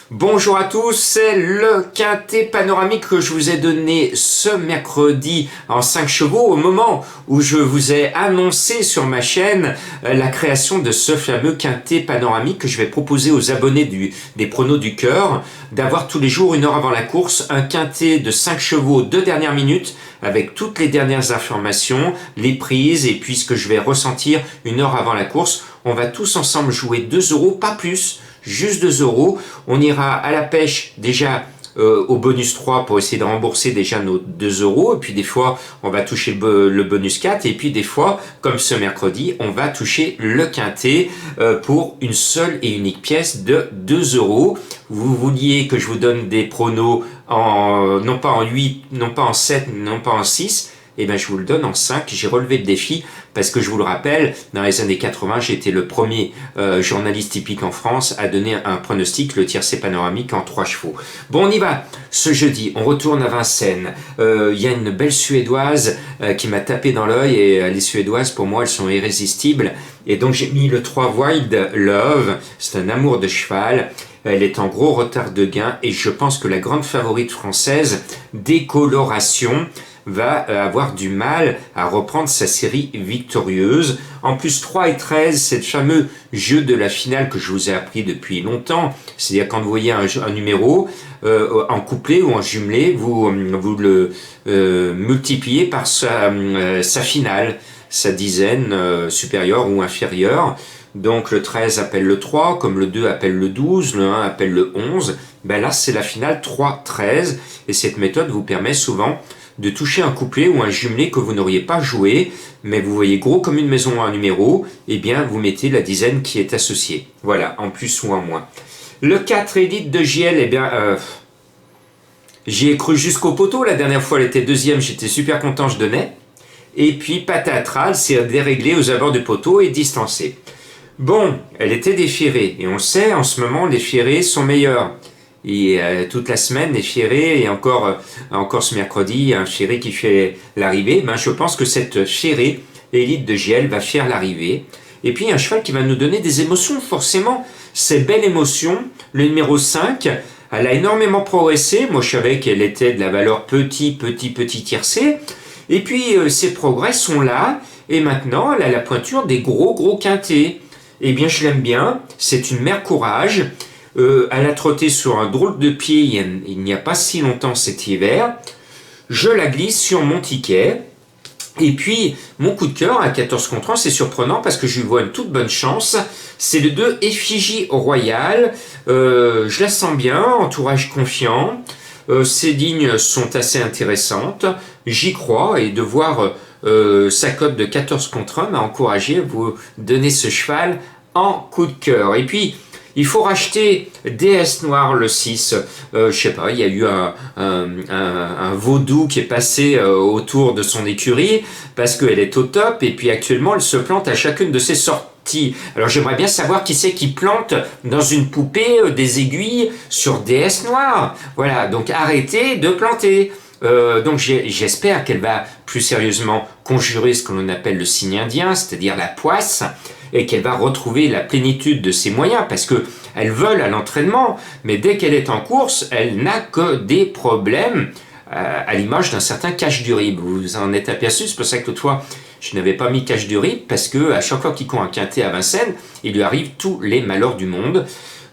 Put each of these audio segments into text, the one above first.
Bonjour à tous, c'est le quintet panoramique que je vous ai donné ce mercredi en 5 chevaux au moment où je vous ai annoncé sur ma chaîne la création de ce fameux quintet panoramique que je vais proposer aux abonnés des pronos du cœur d'avoir tous les jours, 1 heure avant la course, un quintet de 5 chevaux de dernière minute avec toutes les dernières informations, les prises et puis ce que je vais ressentir 1 heure avant la course. On va tous ensemble jouer 2 euros, pas plus, juste 2 euros. On ira à la pêche déjà au bonus 3 pour essayer de rembourser déjà nos 2 euros. Et puis des fois, on va toucher le bonus 4. Et puis des fois, comme ce mercredi, on va toucher le quintet pour une seule et unique pièce de 2 euros. Vous vouliez que je vous donne des pronos non pas en 8, non pas en 7, non pas en 6. Eh bien, je vous le donne en 5. J'ai relevé le défi parce que je vous le rappelle, dans les années 80, j'ai été le premier journaliste typique en France à donner un pronostic, le tiercé panoramique en 3 chevaux. Bon, on y va. Ce jeudi, on retourne à Vincennes. Il y a une belle Suédoise qui m'a tapé dans l'œil et les Suédoises, pour moi, elles sont irrésistibles. Et donc, j'ai mis le 3 Wild Love. C'est un amour de cheval. Elle est en gros retard de gain et je pense que la grande favorite française, Décoloration, va avoir du mal à reprendre sa série victorieuse. En plus, 3 et 13, c'est le fameux jeu de la finale que je vous ai appris depuis longtemps. C'est-à-dire quand vous voyez un numéro en couplet ou en jumelé, vous le multipliez par sa finale, sa dizaine supérieure ou inférieure. Donc le 13 appelle le 3, comme le 2 appelle le 12, le 1 appelle le 11. Ben là, c'est la finale 3-13. Et cette méthode vous permet souvent de toucher un couplet ou un jumelé que vous n'auriez pas joué, mais vous voyez gros comme une maison un numéro, et bien vous mettez la dizaine qui est associée. Voilà, en plus ou en moins. Le 4 élite de JL, eh bien, j'y ai cru jusqu'au poteau. La dernière fois, elle était deuxième, j'étais super content, je donnais. Et puis, patatras, elle s'est déréglée aux abords du poteau et distancée. Bon, elle était déférée, et on le sait, en ce moment, les ferrés sont meilleurs. Et toute la semaine, les ferrés, et encore ce mercredi, un ferré qui fait l'arrivée, ben, je pense que cette ferrée élite de GL va faire l'arrivée. Et puis un cheval qui va nous donner des émotions, forcément, ces belles émotions. Le numéro 5, elle a énormément progressé. Moi, je savais qu'elle était de la valeur petit tiercé. Et puis, ses progrès sont là. Et maintenant, elle a la pointure des gros quintés. Eh bien, je l'aime bien. C'est une mère courage. Elle a trotté sur un drôle de pied il n'y a pas si longtemps cet hiver. Je la glisse sur mon ticket. Et puis, mon coup de cœur à 14 contre 1, c'est surprenant parce que je lui vois une toute bonne chance. C'est le 2 Effigie Royale. Je la sens bien, entourage confiant. Ses lignes sont assez intéressantes. J'y crois et de voir sa cote de 14 contre 1 m'a encouragé à vous donner ce cheval en coup de cœur. Et puis, il faut racheter DS Noir le 6. Je sais pas, il y a eu un vaudou qui est passé autour de son écurie parce qu'elle est au top et puis actuellement elle se plante à chacune de ses sorties. Alors j'aimerais bien savoir qui c'est qui plante dans une poupée des aiguilles sur DS Noir. Voilà, donc arrêtez de planter. Donc j'espère qu'elle va plus sérieusement conjurer ce que l'on appelle le signe indien, c'est-à-dire la poisse, et qu'elle va retrouver la plénitude de ses moyens, parce que elle vole à l'entraînement, mais dès qu'elle est en course, elle n'a que des problèmes, à l'image d'un certain Cache du Rib. Vous vous en êtes aperçu, c'est pour ça que l'autre fois, je n'avais pas mis Cache du Rib, parce que à chaque fois qu'il court un quintet à Vincennes, il lui arrive tous les malheurs du monde.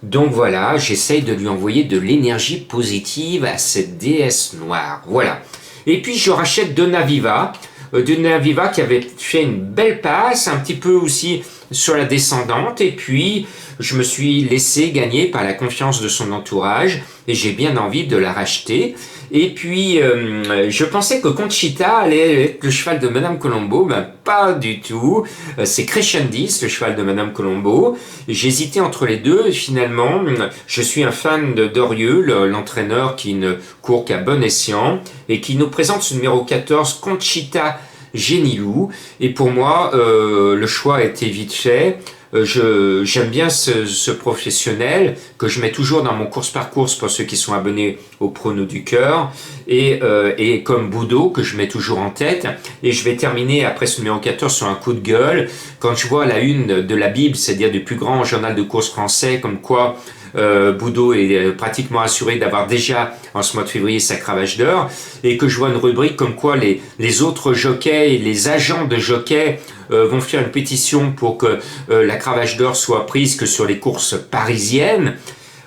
Donc voilà, j'essaye de lui envoyer de l'énergie positive à cette déesse noire. Voilà. Et puis je rachète Donna Viva. Donna Viva qui avait fait une belle passe, un petit peu aussi sur la descendante. Et puis je me suis laissé gagner par la confiance de son entourage. Et j'ai bien envie de la racheter. Et puis, je pensais que Conchita allait être le cheval de Madame Colombo. Ben, pas du tout. C'est Crescendis, le cheval de Madame Colombo. J'hésitais entre les deux. Et finalement, je suis un fan de Dorieux, l'entraîneur qui ne court qu'à bon escient et qui nous présente ce numéro 14, Conchita Génilou. Et pour moi, le choix a été vite fait. J'aime bien ce professionnel que je mets toujours dans mon course par course pour ceux qui sont abonnés au prono du cœur et comme Boudot que je mets toujours en tête. Et je vais terminer après ce numéro 14 sur un coup de gueule. Quand je vois la une de la Bible, c'est-à-dire du plus grand journal de course français, comme quoi Boudot est pratiquement assuré d'avoir déjà en ce mois de février sa cravache d'or, et que je vois une rubrique comme quoi les autres jockeys et les agents de jockeys vont faire une pétition pour que la cravache d'or soit prise que sur les courses parisiennes.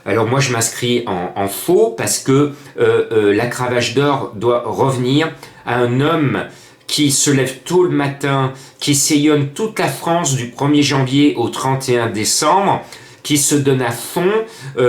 Alors moi je m'inscris en faux parce que la cravache d'or doit revenir à un homme qui se lève tôt le matin, qui sillonne toute la France du 1er janvier au 31 décembre, qui se donne à fond,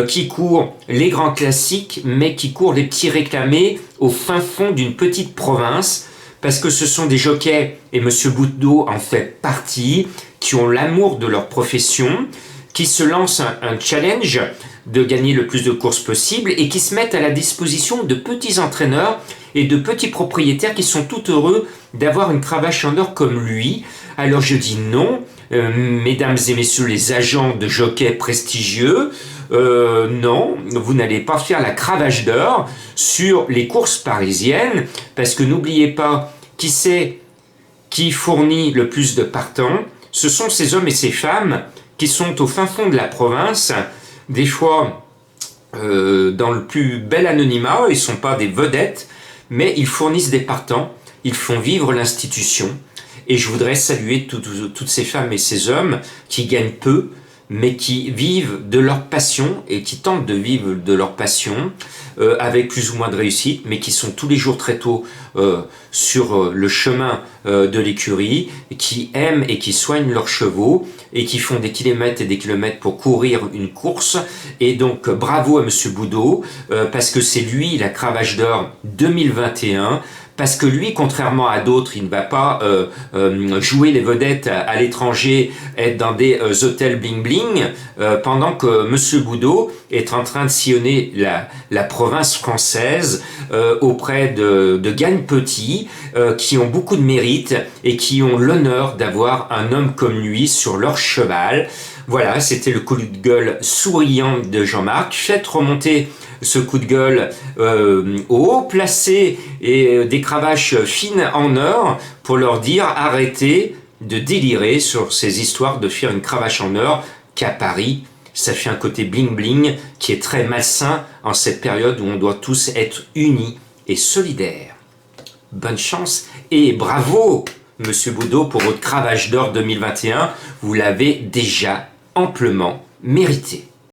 qui court les grands classiques, mais qui court les petits réclamés au fin fond d'une petite province, parce que ce sont des jockeys, et M. Boudot en fait partie, qui ont l'amour de leur profession, qui se lancent un challenge de gagner le plus de courses possible et qui se mettent à la disposition de petits entraîneurs et de petits propriétaires qui sont tout heureux d'avoir une cravache en or comme lui. Alors je dis non, mesdames et messieurs les agents de jockey prestigieux, non, vous n'allez pas faire la cravache d'or sur les courses parisiennes, parce que n'oubliez pas, qui c'est qui fournit le plus de partants? Ce sont ces hommes et ces femmes qui sont au fin fond de la province, des fois dans le plus bel anonymat. Ils ne sont pas des vedettes, mais ils fournissent des partants, ils font vivre l'institution. Et je voudrais saluer toutes ces femmes et ces hommes qui gagnent peu, mais qui vivent de leur passion et qui tentent de vivre de leur passion avec plus ou moins de réussite, mais qui sont tous les jours très tôt sur le chemin de l'écurie, qui aiment et qui soignent leurs chevaux et qui font des kilomètres et des kilomètres pour courir une course. Et donc bravo à Monsieur Boudot, parce que c'est lui la cravache d'or 2021. Parce que lui, contrairement à d'autres, il ne va pas jouer les vedettes à l'étranger, être dans des hôtels bling-bling, pendant que Monsieur Boudot est en train de sillonner la province française auprès de gagne-petits qui ont beaucoup de mérite et qui ont l'honneur d'avoir un homme comme lui sur leur cheval. Voilà, c'était le coup de gueule souriant de Jean-Marc. Faites remonter ce coup de gueule au haut placé et des cravaches fines en or pour leur dire arrêtez de délirer sur ces histoires de faire une cravache en or qu'à Paris, ça fait un côté bling bling qui est très malsain en cette période où on doit tous être unis et solidaires. Bonne chance et bravo Monsieur Boudot pour votre cravache d'or 2021, vous l'avez déjà amplement mérité.